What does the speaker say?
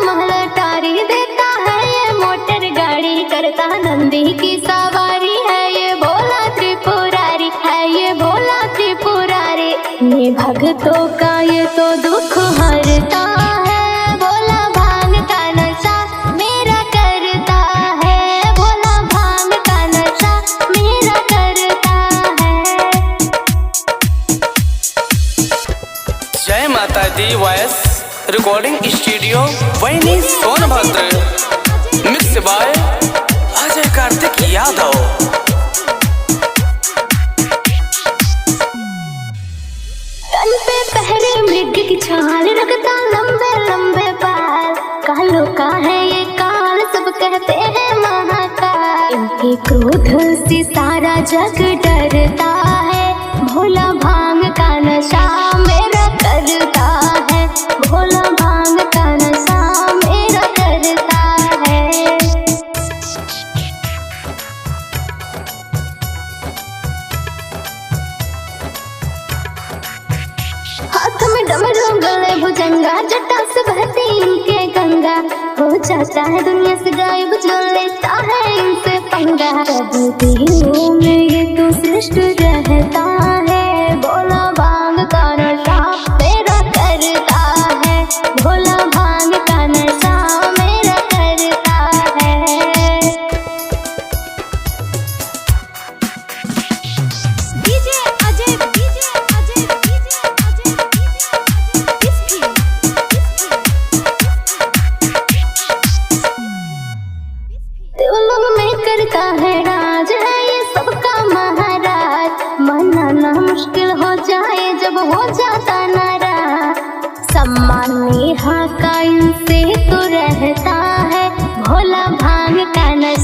महल टारी देता है ये मोटर गाड़ी, करता नंदी की सवारी है ये भोला त्रिपुरारी, है ये भोला त्रिपुरारी। ये भक्तों का ये तो दुख हरता है, भोला भांग का नशा मेरा करता है, भोला भांग का नशा मेरा करता है। जय माता दी वॉइस रिकॉर्डिंग स्टूडियो वैनी सोनभद्र, मिक्स बाय अजय कार्तिक यादव। तन पे पहरे मृग की छाल, रखता लंबे लंबे बाल, कालों का है ये काल, सब कहते हैं महाकाल। इनके क्रोध से सारा जग डरता है, भोला भांग का नशा मेरा करता है, भोला भांग का नशा मेरा करता है। हाथ में डमरू गले भुजंगा, जटा से बहती इनके गंगा, हो जाता है दुनिया से गायब, जो लेता है इनसे पंगा। कभी दिलों में ये तो सृष्ट रहता है, भोला भांग का नशा मेरा करता है, भोला भांग का नशा मेरा करता है। DJ Ajay, DJ Ajay, DJ Ajay, देवलोक में करता है राज, है ये सबका महाराज। मनाना मुश्किल हो जाए जब हो जाता नाराज, सम्मान नेहा का इनसे तो रहता है, भोला भांग का नशा